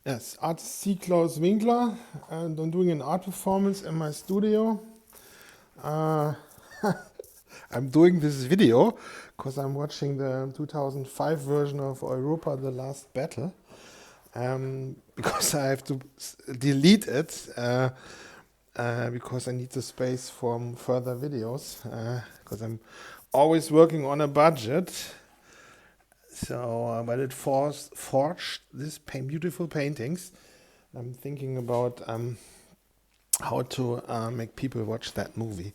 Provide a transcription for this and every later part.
Yes, artist C. Klaus Winkler, and I'm doing an art performance in my studio. Uh, I'm doing this video because I'm watching the 2005 version of Europa: The Last Battle. Because I have to delete it because I need the space for further videos. Because I'm always working on a budget. So, but it forged these beautiful paintings. I'm thinking about how to make people watch that movie.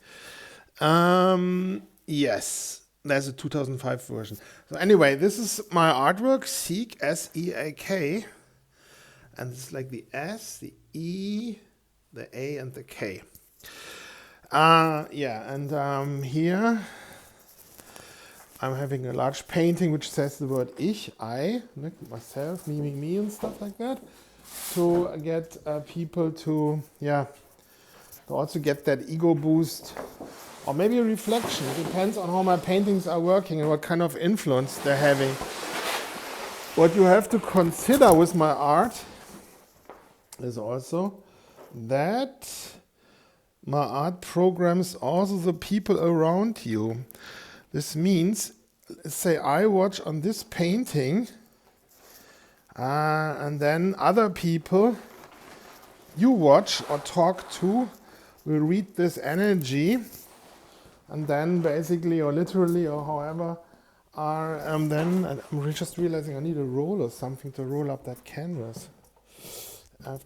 Yes, there's a 2005 version. So anyway, this is my artwork, Seek, S-E-A-K. And it's like the S, the E, the A, and the K. Here I'm having a large painting which says the word ich, I, myself, me, and stuff like that, to get people to also get that ego boost, or maybe a reflection. It depends on how my paintings are working and what kind of influence they're having. What you have to consider with my art is also that my art programs also the people around you. This means, let's say I watch on this painting, and then other people you watch or talk to will read this energy, and then basically or literally or however are then, and I'm just realizing I need a roll or something to roll up that canvas.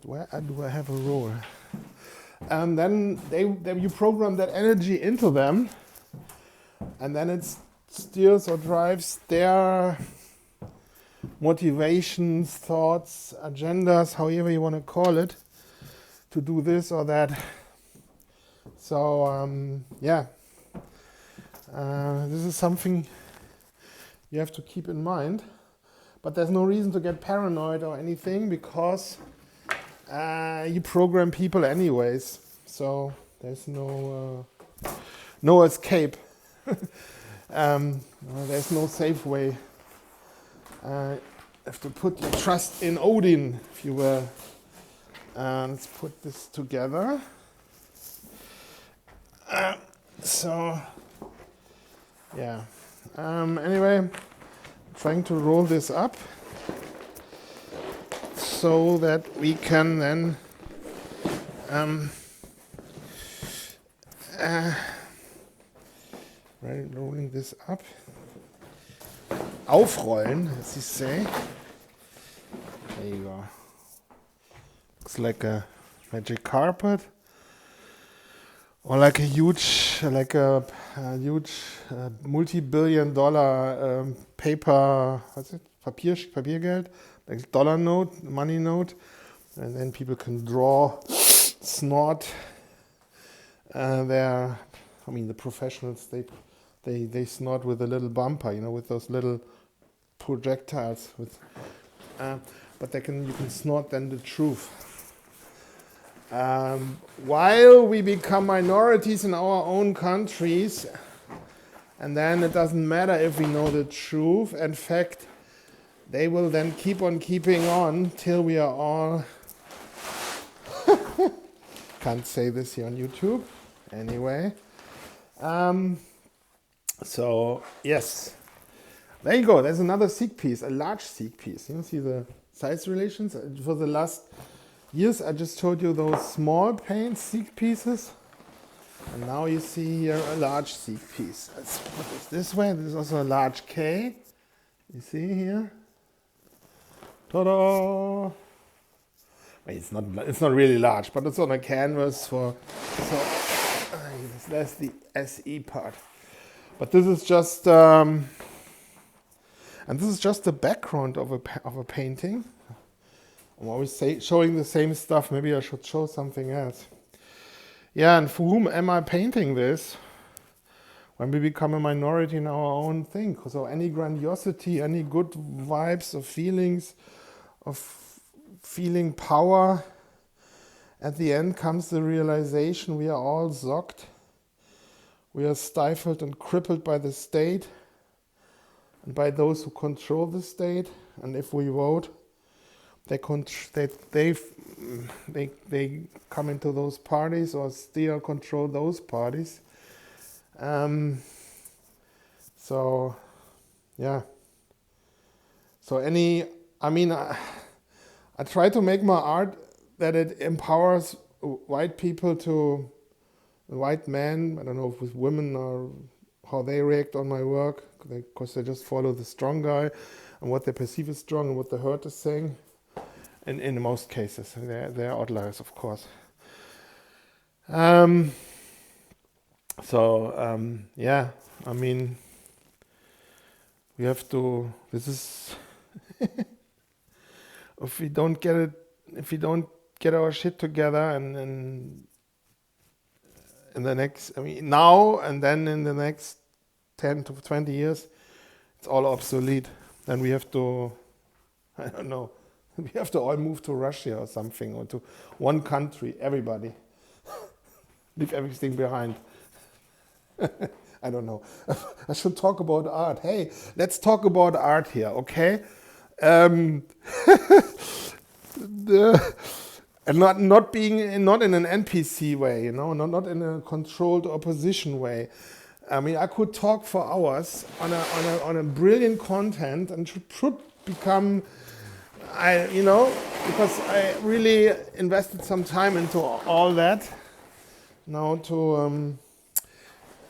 Where do I have a roll? And then you program that energy into them, and then it steers or drives their motivations, thoughts, agendas, however you want to call it, to do this or that. So, this is something you have to keep in mind. But there's no reason to get paranoid or anything, because you program people anyways. So there's no escape. There's no safe way. You have to put your trust in Odin, if you will. Let's put this together. Anyway, trying to roll this up so that we can then rolling this up. Aufrollen, as you say. There you go. Looks like a magic carpet, or like a huge multi-billion-dollar paper. What's it? Papiergeld, like dollar note, money note, and then people can draw, snort. The professionals, they snort with a little bumper, with those little projectiles. But you can snort then the truth. While we become minorities in our own countries, and then it doesn't matter if we know the truth. In fact, they will then keep on keeping on till we are all... Can't say this here on YouTube. Anyway. Yes. There you go. There's another Seek piece, a large Seek piece. You see the size relations? For the last years, I just showed you those small Seek pieces. And now you see here a large Seek piece. Let's put this this way. This is also a large K. You see here? Ta-da! It's not really large, but it's on a canvas that's the SE part. But this is just and this is just the background of a painting. I'm always showing the same stuff. Maybe I should show something else. Yeah, and for whom am I painting this? When we become a minority in our own thing. So any grandiosity, any good vibes or feelings of feeling power, at the end comes the realization we are all zocked. We are stifled and crippled by the state and by those who control the state. And if we vote, they come into those parties or steer control those parties. So yeah. So I try to make my art that it empowers white people to white men. I don't know if with women or how they react on my work, because they just follow the strong guy and what they perceive as strong and what the herd is saying. And in most cases, they're outliers, of course. Yeah, I mean, we have to. This is if we don't get our shit together, and in the next, now and then in the next 10 to 20 years, it's all obsolete. Then we have to, I don't know, we have to all move to Russia or something, or to one country, everybody. Leave everything behind. I don't know. I should talk about art. Hey, let's talk about art here, okay? And not in an NPC way, not in a controlled opposition way. I could talk for hours on a brilliant content, and should become, because I really invested some time into all that. Now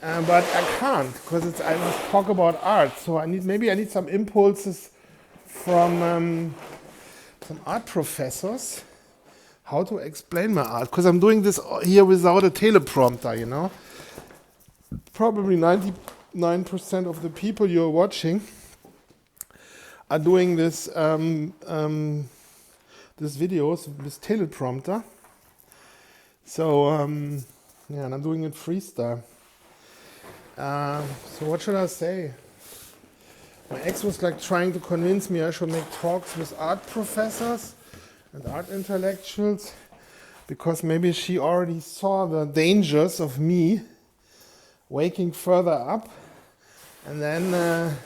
but I can't, because I must talk about art. So I need some impulses from some art professors, how to explain my art, because I'm doing this here without a teleprompter. Probably 99% of the people you're watching are doing this videos with teleprompter. So and I'm doing it freestyle. So what should I say? My ex was trying to convince me I should make talks with art professors and art intellectuals, because maybe she already saw the dangers of me waking further up and then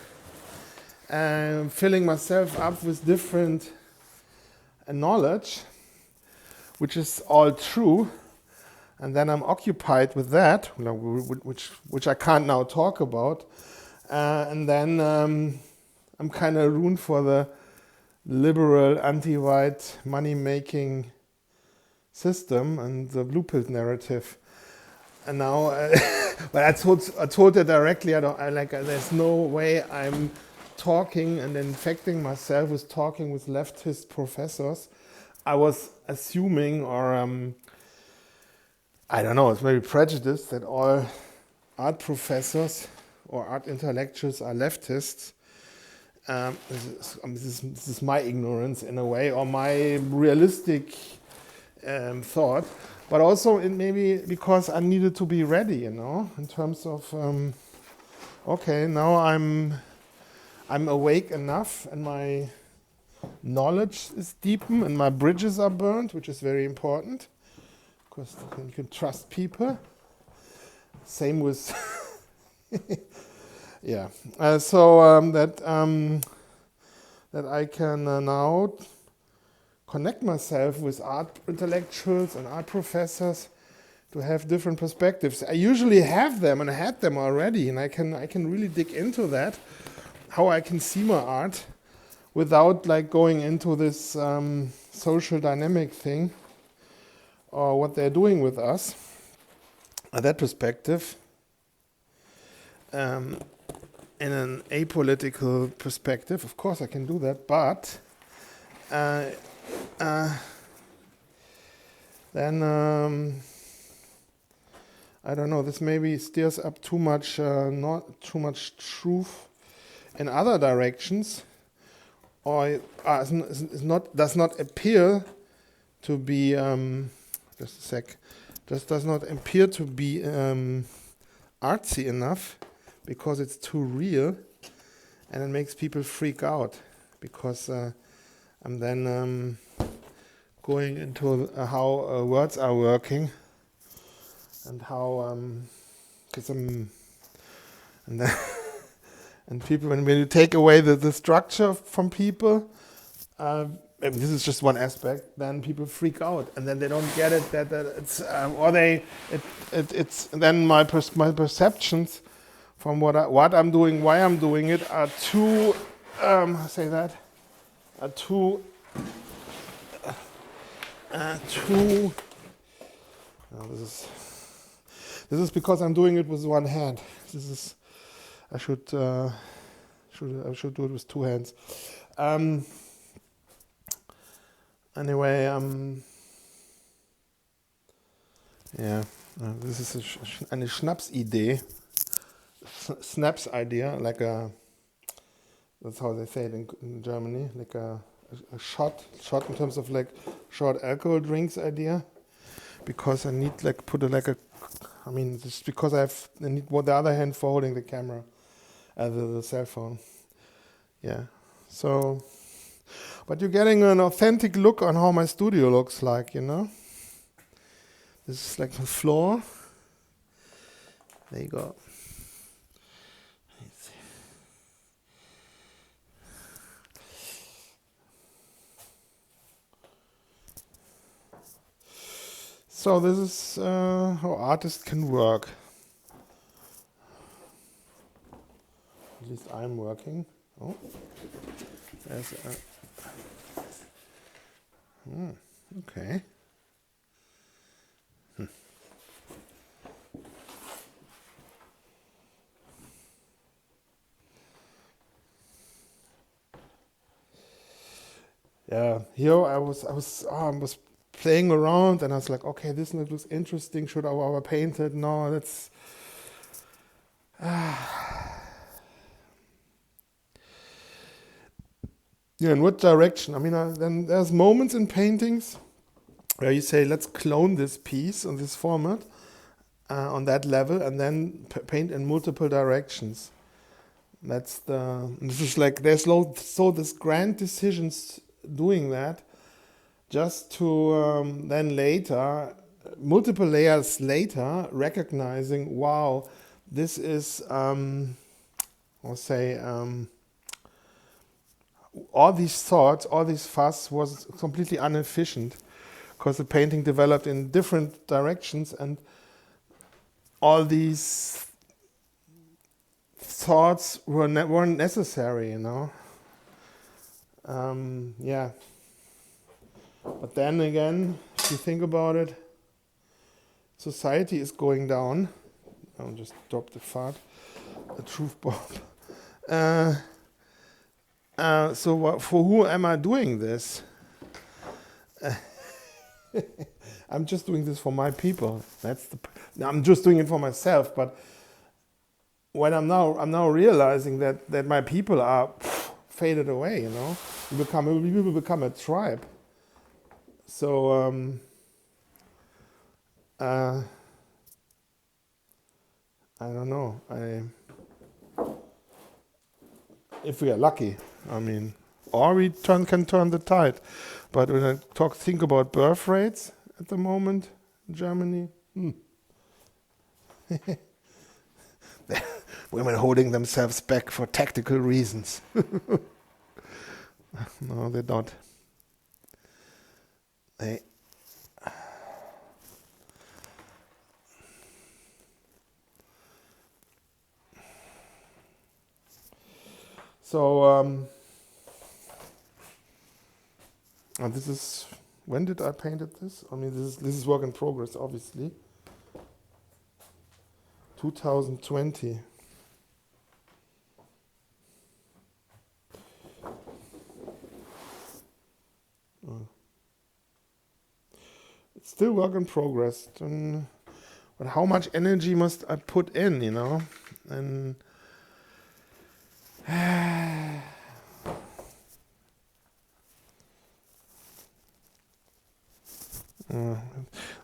filling myself up with different knowledge, which is all true, and then I'm occupied with that, which I can't now talk about, and then I'm kind of ruined for the liberal, anti-white, money-making system and the blue pill narrative. And now, but I told her directly, there's no way I'm talking and infecting myself with talking with leftist professors. I was assuming, or I don't know, it's maybe prejudice, that all art professors or art intellectuals are leftists. This is my ignorance in a way, or my realistic thought, but also maybe because I needed to be ready, in terms of okay, now I'm awake enough, and my knowledge is deepened, and my bridges are burned, which is very important, because you can trust people. Same with yeah. That I can now connect myself with art intellectuals and art professors to have different perspectives. I usually have them, and I had them already, and I can really dig into that, how I can see my art without going into this social dynamic thing, or what they're doing with us. That perspective, in an apolitical perspective, of course I can do that, but then I don't know, this maybe steers up too much, not too much truth in other directions, or does not appear to be does not appear to be artsy enough, because it's too real, and it makes people freak out, because I'm then going into how words are working, and how and people, when you take away the structure from people, and this is just one aspect, then people freak out, and then they don't get it that it's or they it's then my perceptions from what I'm doing, why I'm doing it, are too too no, this is because I'm doing it with one hand. This is I should do it with two hands. Anyway, yeah, this is eine Schnapsidee, Snaps idea, like a, that's how they say it in Germany, like a shot in terms of like short alcohol drinks idea, because I need like just because I need the other hand for holding the camera, the cell phone, yeah, so. But you're getting an authentic look on how my studio looks like, you know? This is like the floor. There you go. Let's see. So this is how artists can work. At least I'm working. Oh, there's okay. Yeah, here I was playing around, and I was like, okay, this looks interesting. Should I paint it? No, that's. Yeah, in what direction? I mean, then there's moments in paintings where you say, let's clone this piece on this format on that level, and then paint in multiple directions. This is like, there's so this grand decisions doing that, just to then later, multiple layers later, recognizing, wow, this is, all these thoughts, all this fuss was completely inefficient, because the painting developed in different directions, and all these thoughts weren't necessary, you know. Yeah. But then again, if you think about it, society is going down. I'll just drop the truth bomb. So for who am I doing this? I'm just doing this for my people. I'm just doing it for myself. But when I'm now realizing that my people are faded away, you know, we become a tribe. So I don't know. If we are lucky, I mean, or we can turn the tide. But when I think about birth rates at the moment in Germany, women holding themselves back for tactical reasons. No, they don't. So, and this is, when did I painted this? I mean, this is work in progress, obviously. 2020. It's still work in progress. But how much energy must I put in, you know? And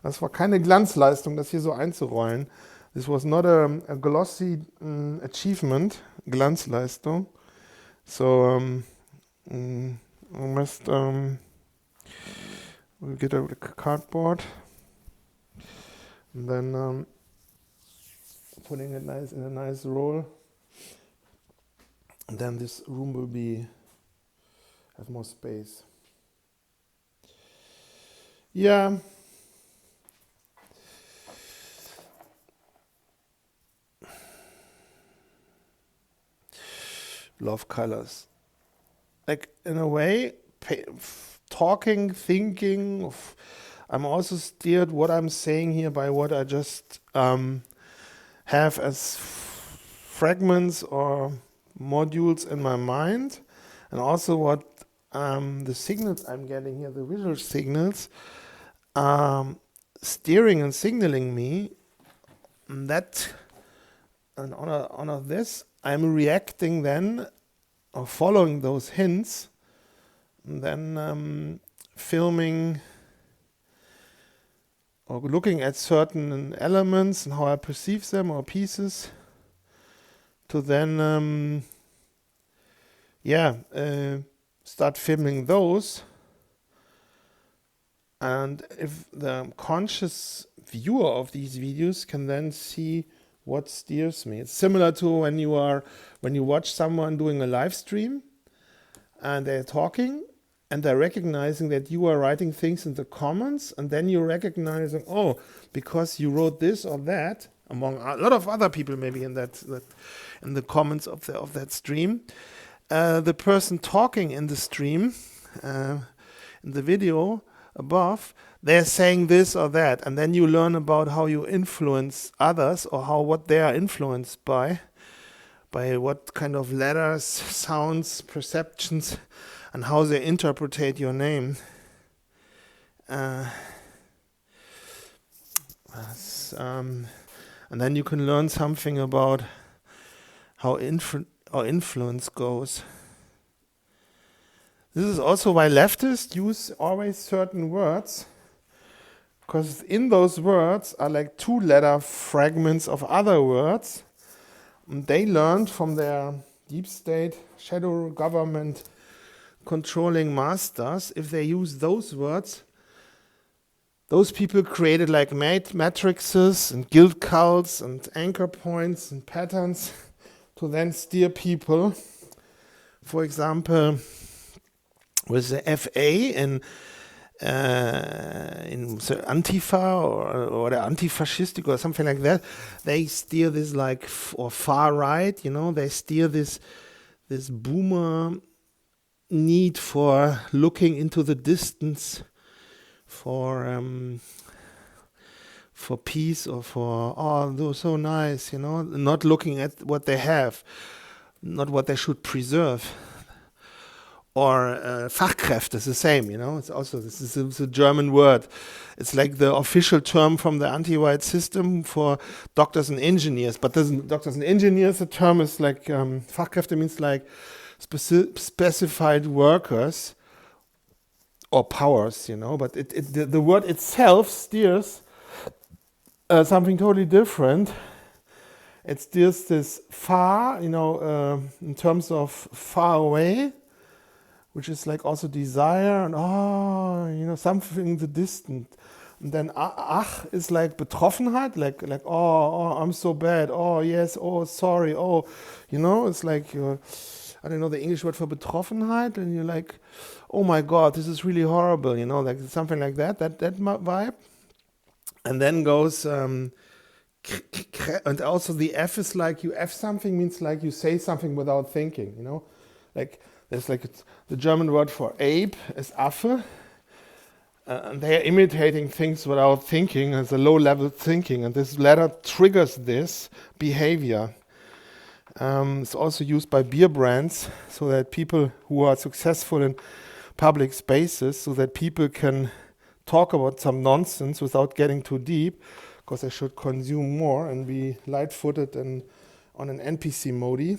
das war keine Glanzleistung, das hier so einzurollen. This was not a glossy achievement, Glanzleistung. So we must we'll get a cardboard and then putting it in a nice roll. And then this room will have more space. Yeah. Love colors. Like, in a way, talking, thinking, I'm also steered what I'm saying here by what I just have as fragments or modules in my mind, and also what the signals I'm getting here, the visual signals, steering and signaling me that, and on this, I'm reacting then, or following those hints, and then filming or looking at certain elements and how I perceive them or pieces, to then start filming those. And if the conscious viewer of these videos can then see what steers me. It's similar to when you watch someone doing a live stream and they're talking and they're recognizing that you are writing things in the comments, and then you're recognizing, oh, because you wrote this or that, among a lot of other people maybe in that in the comments of that stream, the person talking in the stream, in the video above, they're saying this or that, and then you learn about how you influence others, or what they are influenced by what kind of letters, sounds, perceptions, and how they interpret your name. And then you can learn something about how influence goes. This is also why leftists use always certain words, because in those words are like 2-letter fragments of other words. And they learned from their deep state, shadow government controlling masters, if they use those words, those people created like matrices and guild cults and anchor points and patterns to then steer people. For example, with the FA in Antifa or the anti-fascistic or something like that, they steer this like or far right, they steer this boomer need for looking into the distance for peace, or for, oh, they're so nice, not looking at what they have, not what they should preserve. Or Fachkräfte is the same, It's also, this is a German word. It's like the official term from the anti-white system for doctors and engineers. But doctors and engineers, the term is like, Fachkräfte means like specified workers or powers, But the word itself steers something totally different. It steers this far, in terms of far away, which is like also desire and something the distant. And then ach is like Betroffenheit, like oh, I'm so bad, oh yes, oh sorry, oh, it's like I don't know the English word for Betroffenheit, and you're like, oh my God, this is really horrible, like something like that vibe. And then goes and also the F is like, you F something means like you say something without thinking, like there's like the German word for ape is Affe, and they are imitating things without thinking. It's a low-level thinking, and this letter triggers this behavior. It's also used by beer brands, so that people who are successful in public spaces, so that people can talk about some nonsense without getting too deep, because they should consume more and be light-footed and on an NPC mode.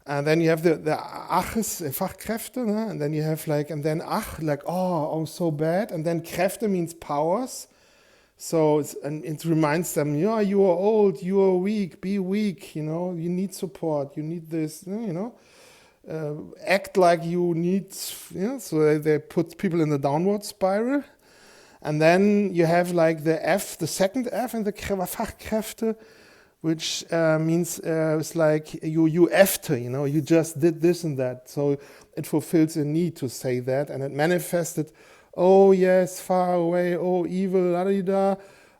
And then you have the Aches, Fachkräfte, and then you have like, and then Ach, like, oh, so bad. And then Kräfte means powers. So it reminds them, you are old, you are weak, be weak, you need support, you need this, act like you need, so they put people in the downward spiral. And then you have like the F, the second F in the Fachkräfte, which means it's like you after, you just did this and that. So it fulfills a need to say that, and it manifested oh yes, far away, oh evil, la da da,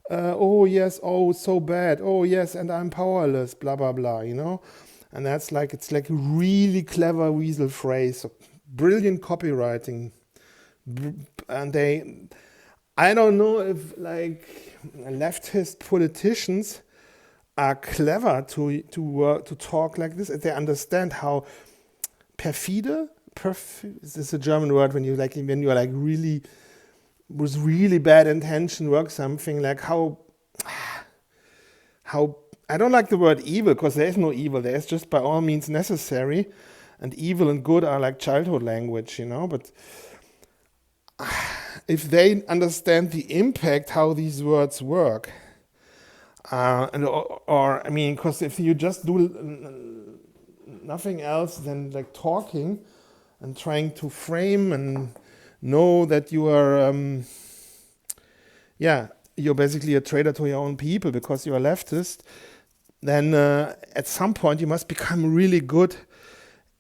oh yes, oh so bad, oh yes, and I'm powerless, blah blah blah, you know. And that's like, it's like a really clever weasel phrase, so brilliant copywriting. And I don't know if like leftist politicians are clever to talk like this. They understand how perfide, is this a German word when you are like really with really bad intention work something, like how I don't like the word evil, because there is no evil. There is just by all means necessary, and evil and good are like childhood language, you know. But if they understand the impact, how these words work, or I mean, because if you just do nothing else than like talking and trying to frame and know that you are, you're basically a traitor to your own people because you're a leftist, then at some point you must become really good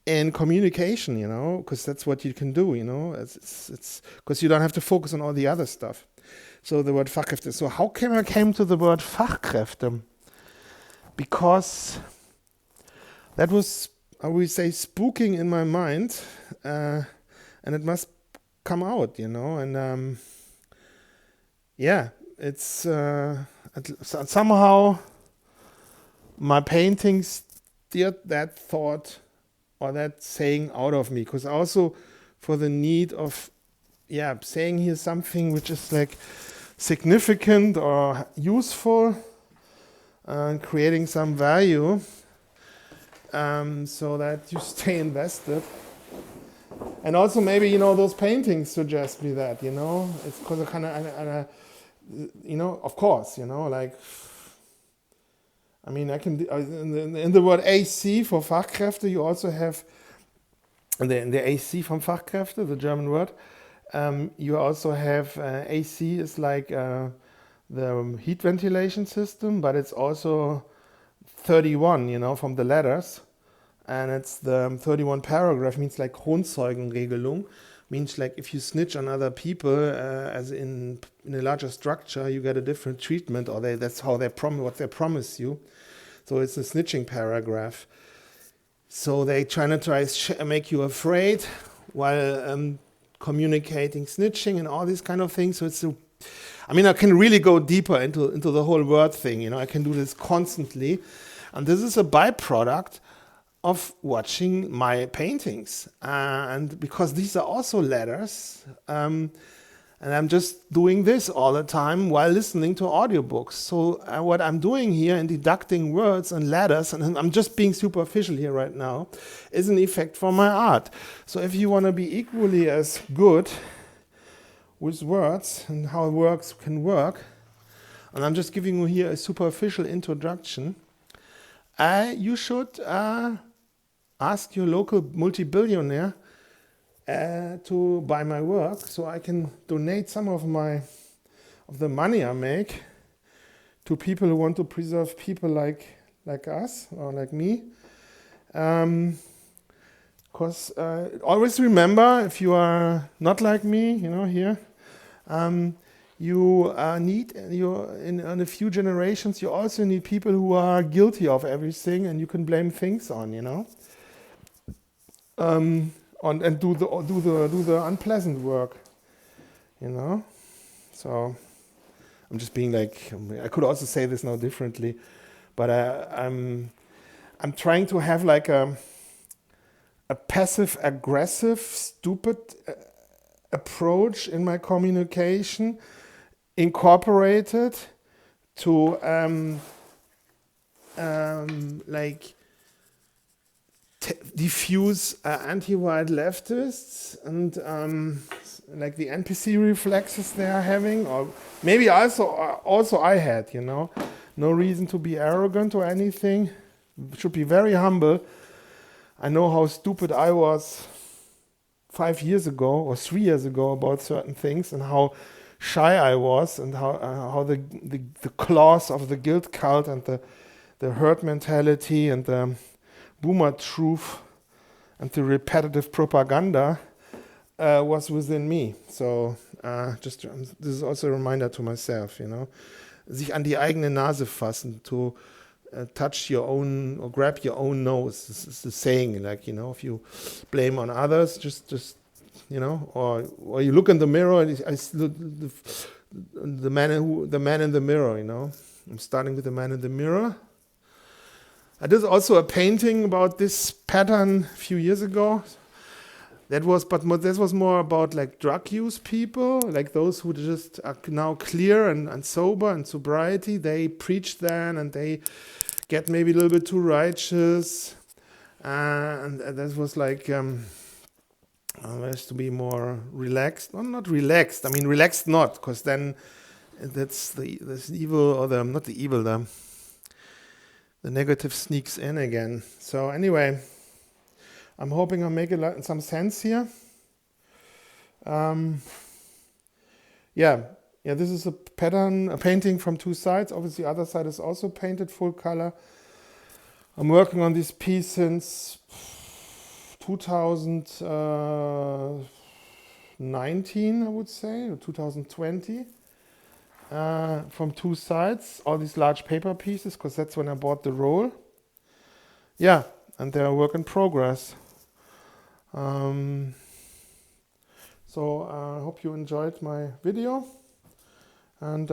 in communication, you know, because that's what you can do, you know. It's because you don't have to focus on all the other stuff. So the word Fachkräfte. So how came I came to the word Fachkräfte? Because that was, I would say, spooking in my mind, and it must come out, you know. And it's somehow my paintings steered that thought or that saying out of me, because also for the need of saying here something which is like significant or useful and creating some value, so that you stay invested. And also maybe, you know, those paintings suggest me that, you know, it's because I kind of, you know, of course, you know, like, I mean, I can, in the word AC for Fachkräfte, you also have, in the AC from Fachkräfte, the German word, you also have AC is like the heat ventilation system, but it's also 31, you know, from the letters. And it's the 31 paragraph, means like Grundzeugenregelung, means like if you snitch on other people, as in a larger structure, you get a different treatment, or that's how they what they promise you. So it's a snitching paragraph. So they try to make you afraid while communicating snitching and all these kind of things. So I can really go deeper into the whole word thing. You know, I can do this constantly, and this is a byproduct of watching my paintings, and because these are also letters, and I'm just doing this all the time while listening to audiobooks. So what I'm doing here in deducting words and letters, and I'm just being superficial here right now, is an effect from my art. So if you want to be equally as good with words and how words can work, and I'm just giving you here a superficial introduction, you should ask your local multi-billionaire to buy my work, so I can donate some of the money I make to people who want to preserve people like us or like me. Because always remember, if you are not like me, you know, here, you in a few generations, you also need people who are guilty of everything, and you can blame things on, you know. And do the unpleasant work, you know. So I'm just being like, I could also say this now differently, but I'm trying to have like a passive aggressive stupid approach in my communication, incorporated to like diffuse anti-white leftists and like the NPC reflexes they are having, or maybe also I had, you know, no reason to be arrogant or anything. Should be very humble. I know how stupid I was 5 years ago or 3 years ago about certain things, and how shy I was, and how the claws of the guilt cult and the herd mentality and the boomer truth and the repetitive propaganda was within me. So this is also a reminder to myself, you know, sich an die eigene Nase fassen, to touch your own or grab your own nose. This is the saying, like, you know, if you blame on others, just you know, or you look in the mirror and the man in the mirror, you know. I'm starting with the man in the mirror. I did also a painting about this pattern a few years ago. That was more about like drug use people, like those who just are now clear and sober and sobriety. They preach then and they get maybe a little bit too righteous. And that was like, has to be more relaxed. Well, not relaxed. I mean, relaxed not, because then that's this evil, or not the evil, the negative sneaks in again. So anyway, I'm hoping I make some sense here. This is a pattern, a painting from two sides. Obviously, the other side is also painted full color. I'm working on this piece since 2019, I would say, or 2020. From two sides, all these large paper pieces, because that's when I bought the roll. Yeah, and they're a work in progress. So I hope you enjoyed my video. And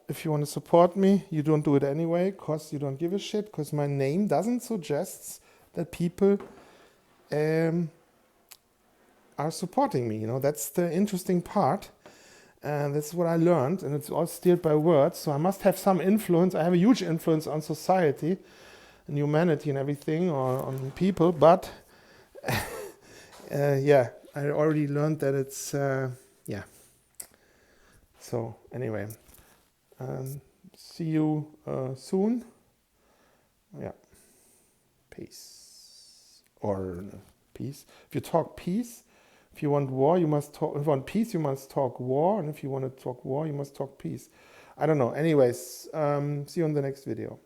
if you want to support me, you don't do it anyway, because you don't give a shit, because my name doesn't suggest that people are supporting me. You know, that's the interesting part. And that's what I learned, and it's all steered by words. So I must have some influence. I have a huge influence on society and humanity and everything, or on people. But I already learned that it's So anyway, see you soon. Yeah, peace or peace. If you talk peace. If you want war, you must talk. If you want peace, you must talk war. And if you want to talk war, you must talk peace. I don't know. Anyways, see you in the next video.